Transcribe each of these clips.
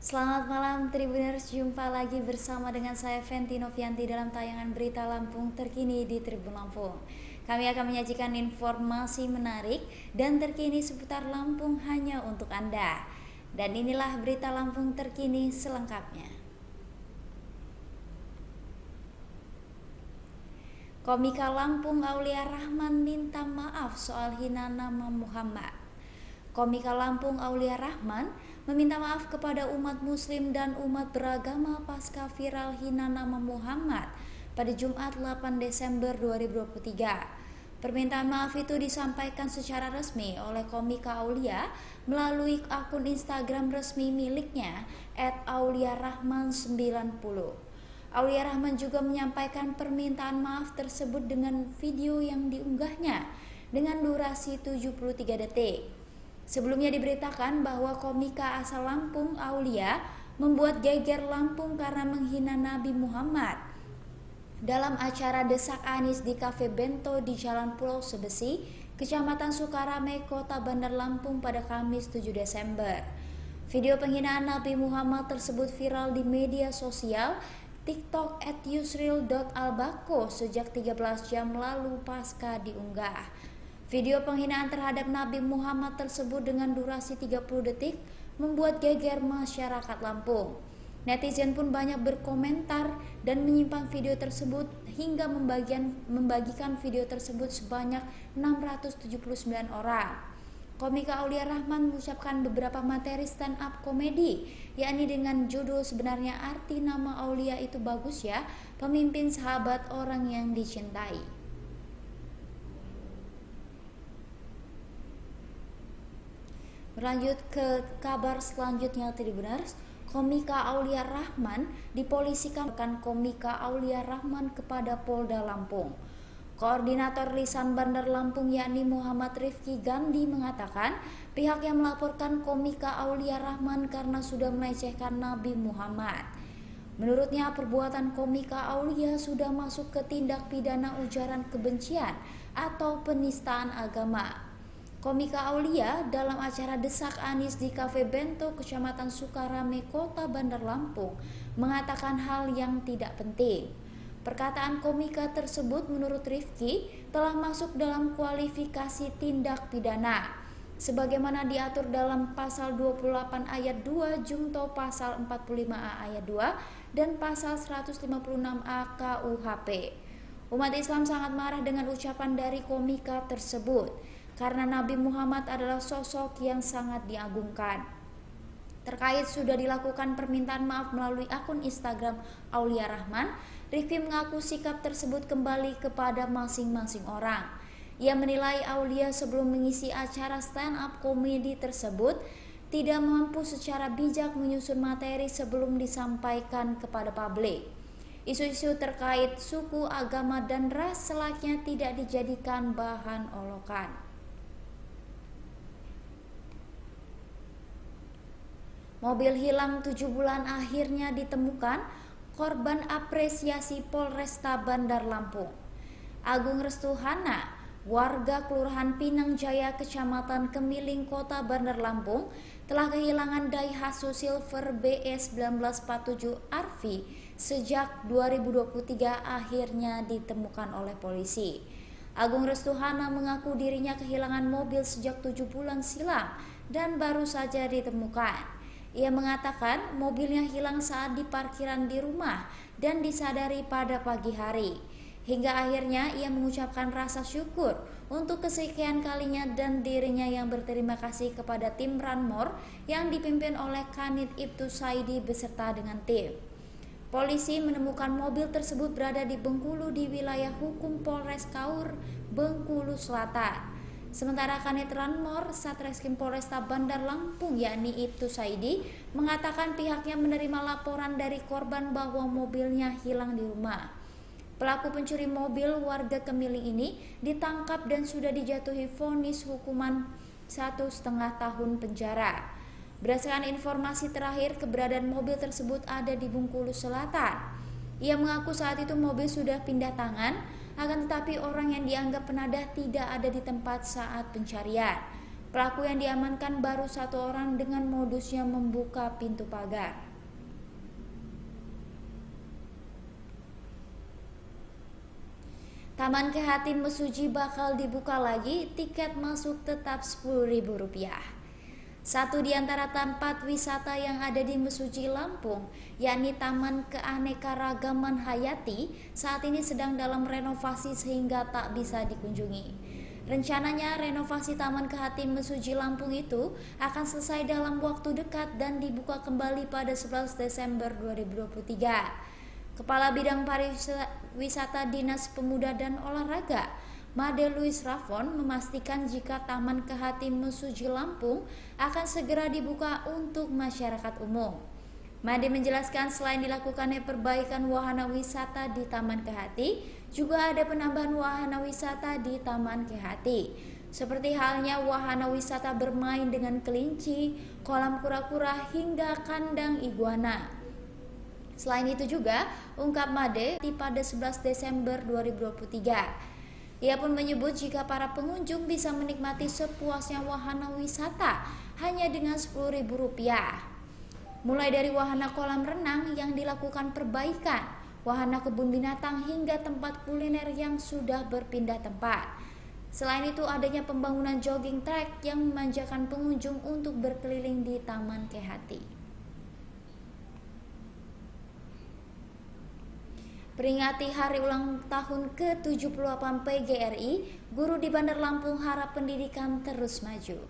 Selamat malam Tribuners, jumpa lagi bersama dengan saya Fenty Novianti dalam tayangan berita Lampung terkini di Tribun Lampung. Kami akan menyajikan informasi menarik dan terkini seputar Lampung hanya untuk Anda. Dan inilah berita Lampung terkini selengkapnya. Komika Lampung Aulia Rahman minta maaf soal hina nama Muhammad. Komika Lampung Aulia Rahman meminta maaf kepada umat muslim dan umat beragama pasca viral hina nama Muhammad pada Jumat 8 Desember 2023. Permintaan maaf itu disampaikan secara resmi oleh komika Aulia melalui akun Instagram resmi miliknya @auliarahman90. Aulia Rahman juga menyampaikan permintaan maaf tersebut dengan video yang diunggahnya dengan durasi 73 detik. Sebelumnya diberitakan bahwa komika asal Lampung Aulia membuat geger Lampung karena menghina Nabi Muhammad dalam acara Desak Anis di Cafe Bento di Jalan Pulau Sebesi, Kecamatan Sukarame, Kota Bandar Lampung pada Kamis 7 Desember. Video penghinaan Nabi Muhammad tersebut viral di media sosial TikTok @yusril.albako sejak 13 jam lalu pasca diunggah. Video penghinaan terhadap Nabi Muhammad tersebut dengan durasi 30 detik membuat geger masyarakat Lampung. Netizen pun banyak berkomentar dan menyimpan video tersebut hingga membagikan video tersebut sebanyak 679 orang. Komika Aulia Rahman mengucapkan beberapa materi stand up komedi, yakni dengan judul sebenarnya arti nama Aulia itu bagus ya, pemimpin sahabat orang yang dicintai. Berlanjut ke kabar selanjutnya Tribuners, komika Aulia Rahman dipolisikan komika Aulia Rahman kepada Polda Lampung. Koordinator Lisan Bandar Lampung yakni Muhammad Rifki Gandhi mengatakan pihak yang melaporkan komika Aulia Rahman karena sudah melecehkan Nabi Muhammad. Menurutnya perbuatan komika Aulia sudah masuk ke tindak pidana ujaran kebencian atau penistaan agama. Komika Aulia dalam acara Desak Anis di Cafe Bento, Kecamatan Sukarame, Kota Bandar Lampung, mengatakan hal yang tidak penting. Perkataan komika tersebut menurut Rifki telah masuk dalam kualifikasi tindak pidana sebagaimana diatur dalam pasal 28 ayat 2 Jungto pasal 45A ayat 2 dan pasal 156A KUHP. Umat Islam sangat marah dengan ucapan dari komika tersebut karena Nabi Muhammad adalah sosok yang sangat diagungkan. Terkait sudah dilakukan permintaan maaf melalui akun Instagram Aulia Rahman, Rifki mengaku sikap tersebut kembali kepada masing-masing orang. Ia menilai Aulia sebelum mengisi acara stand up komedi tersebut tidak mampu secara bijak menyusun materi sebelum disampaikan kepada publik. Isu-isu terkait suku, agama, dan ras selayaknya tidak dijadikan bahan olokan. Mobil hilang 7 bulan akhirnya ditemukan, korban apresiasi Polresta Bandar Lampung. Agung Restuhana, warga Kelurahan Pinang Jaya, Kecamatan Kemiling, Kota Bandar Lampung, telah kehilangan Daihatsu Silver BS 1947 RV sejak 2023 akhirnya ditemukan oleh polisi. Agung Restuhana mengaku dirinya kehilangan mobil sejak 7 bulan silam dan baru saja ditemukan. Ia mengatakan mobilnya hilang saat di parkiran di rumah dan disadari pada pagi hari. Hingga akhirnya ia mengucapkan rasa syukur untuk kesekian kalinya dan dirinya yang berterima kasih kepada tim Ranmor yang dipimpin oleh Kanit Ibtu Saidi beserta dengan tim. Polisi menemukan mobil tersebut berada di Bengkulu di wilayah hukum Polres Kaur, Bengkulu Selatan. Sementara Kanit Ranmor Satreskrim Polresta Bandar Lampung yakni Ibtu Saidi mengatakan pihaknya menerima laporan dari korban bahwa mobilnya hilang di rumah. Pelaku pencuri mobil warga Kemiling ini ditangkap dan sudah dijatuhi vonis hukuman 1,5 tahun penjara. Berdasarkan informasi terakhir, keberadaan mobil tersebut ada di Bengkulu Selatan. Ia mengaku saat itu mobil sudah pindah tangan, akan tetapi orang yang dianggap penadah tidak ada di tempat saat pencarian. Pelaku yang diamankan baru 1 orang dengan modusnya membuka pintu pagar. Taman Kehatin Mesuji bakal dibuka lagi, tiket masuk tetap Rp10.000. Satu di antara tempat wisata yang ada di Mesuji, Lampung, yakni Taman Keanekaragaman Hayati, saat ini sedang dalam renovasi sehingga tak bisa dikunjungi. Rencananya renovasi Taman Kehatin Mesuji Lampung itu akan selesai dalam waktu dekat dan dibuka kembali pada 11 Desember 2023. Kepala Bidang Pariwisata Dinas Pemuda dan Olahraga, Made Luis Rafon, memastikan jika Taman Kehatin Mesuji Lampung akan segera dibuka untuk masyarakat umum. Made menjelaskan selain dilakukannya perbaikan wahana wisata di Taman Kehati, juga ada penambahan wahana wisata di Taman Kehati, seperti halnya wahana wisata bermain dengan kelinci, kolam kura-kura hingga kandang iguana. Selain itu juga, ungkap Made, pada 11 Desember 2023. Ia pun menyebut jika para pengunjung bisa menikmati sepuasnya wahana wisata hanya dengan Rp10.000. Mulai dari wahana kolam renang yang dilakukan perbaikan, wahana kebun binatang hingga tempat kuliner yang sudah berpindah tempat. Selain itu adanya pembangunan jogging track yang memanjakan pengunjung untuk berkeliling di Taman Kehati. Peringati hari ulang tahun ke-78 PGRI, guru di Bandar Lampung harap pendidikan terus maju.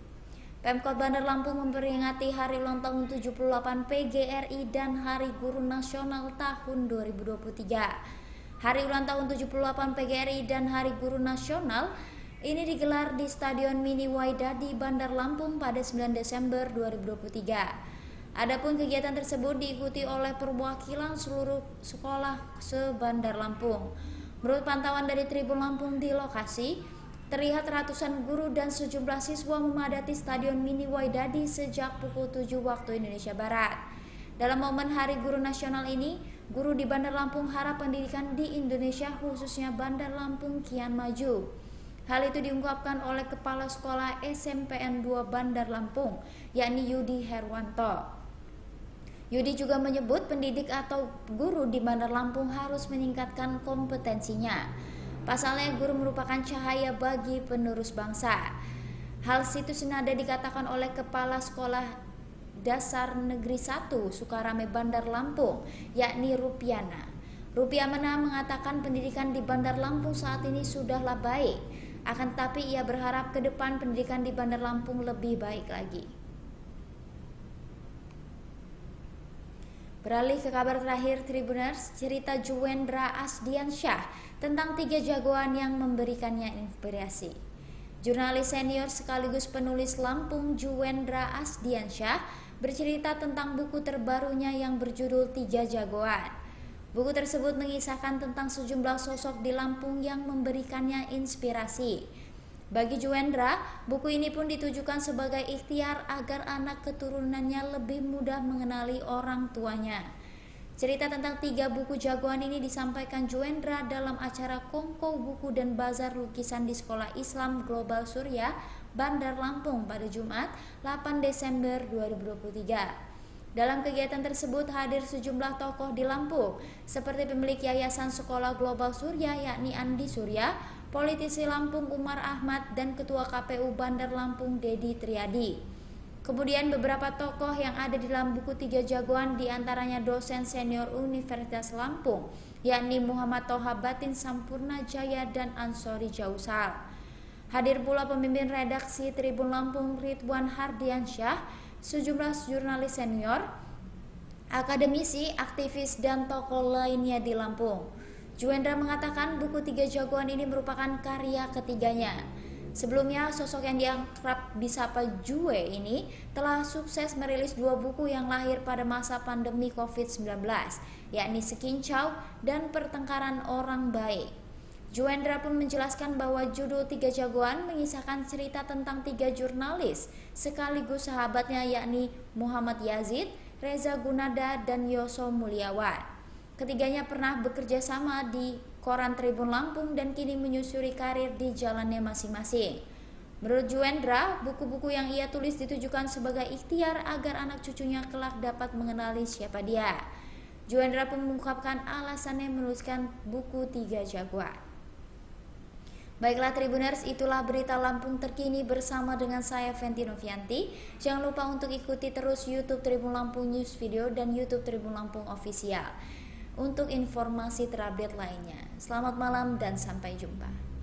Pemkot Bandar Lampung memperingati hari ulang tahun 78 PGRI dan Hari Guru Nasional tahun 2023. Hari ulang tahun 78 PGRI dan Hari Guru Nasional ini digelar di Stadion Mini Waidadi Bandar Lampung pada 9 Desember 2023. Adapun kegiatan tersebut diikuti oleh perwakilan seluruh sekolah se-Bandar Lampung. Menurut pantauan dari Tribun Lampung di lokasi, terlihat ratusan guru dan sejumlah siswa memadati Stadion Mini Waidadi sejak pukul 7 waktu Indonesia Barat. Dalam momen Hari Guru Nasional ini, guru di Bandar Lampung harap pendidikan di Indonesia khususnya Bandar Lampung kian maju. Hal itu diungkapkan oleh Kepala Sekolah SMPN 2 Bandar Lampung, yakni Yudi Herwanto. Yudi juga menyebut pendidik atau guru di Bandar Lampung harus meningkatkan kompetensinya. Pasalnya guru merupakan cahaya bagi penerus bangsa. Hal itu senada dikatakan oleh Kepala Sekolah Dasar Negeri 1 Sukarame Bandar Lampung, yakni Rupiana. Rupiana mengatakan pendidikan di Bandar Lampung saat ini sudahlah baik. Akan tetapi ia berharap ke depan pendidikan di Bandar Lampung lebih baik lagi. Beralih ke kabar terakhir Tribuners, cerita Juwendra Asdiansyah tentang 3 jagoan yang memberikannya inspirasi. Jurnalis senior sekaligus penulis Lampung Juwendra Asdiansyah bercerita tentang buku terbarunya yang berjudul 3 Jagoan. Buku tersebut mengisahkan tentang sejumlah sosok di Lampung yang memberikannya inspirasi. Bagi Juwendra, buku ini pun ditujukan sebagai ikhtiar agar anak keturunannya lebih mudah mengenali orang tuanya. Cerita tentang 3 buku jagoan ini disampaikan Juwendra dalam acara Kongko Buku dan Bazar Lukisan di Sekolah Islam Global Surya, Bandar Lampung pada Jumat 8 Desember 2023. Dalam kegiatan tersebut hadir sejumlah tokoh di Lampung, seperti pemilik Yayasan Sekolah Global Surya yakni Andi Surya, politisi Lampung Umar Ahmad, dan Ketua KPU Bandar Lampung Dedi Triadi. Kemudian beberapa tokoh yang ada di dalam buku 3 jagoan diantaranya dosen senior Universitas Lampung, yakni Muhammad Toha Batin Sampurna Jaya dan Ansori Jausal. Hadir pula pemimpin redaksi Tribun Lampung Ridwan Hardiansyah, sejumlah jurnalis senior, akademisi, aktivis, dan tokoh lainnya di Lampung. Juwendra mengatakan buku 3 jagoan ini merupakan karya ketiganya. Sebelumnya, sosok yang diakrab disapa Juwe ini telah sukses merilis 2 buku yang lahir pada masa pandemi COVID-19, yakni Sekincau dan Pertengkaran Orang Baik. Juwendra pun menjelaskan bahwa judul 3 jagoan mengisahkan cerita tentang 3 jurnalis sekaligus sahabatnya, yakni Muhammad Yazid, Reza Gunada, dan Yoso Mulyawan. Ketiganya pernah bekerja sama di Koran Tribun Lampung dan kini menyusuri karir di jalannya masing-masing. Menurut Juendra, buku-buku yang ia tulis ditujukan sebagai ikhtiar agar anak cucunya kelak dapat mengenali siapa dia. Juendra pun mengungkapkan alasannya menuliskan buku 3 Jagoan. Baiklah Tribuners, itulah berita Lampung terkini bersama dengan saya Fenty Novianti. Jangan lupa untuk ikuti terus YouTube Tribun Lampung News Video dan YouTube Tribun Lampung Official untuk informasi terupdate lainnya. Selamat malam dan sampai jumpa.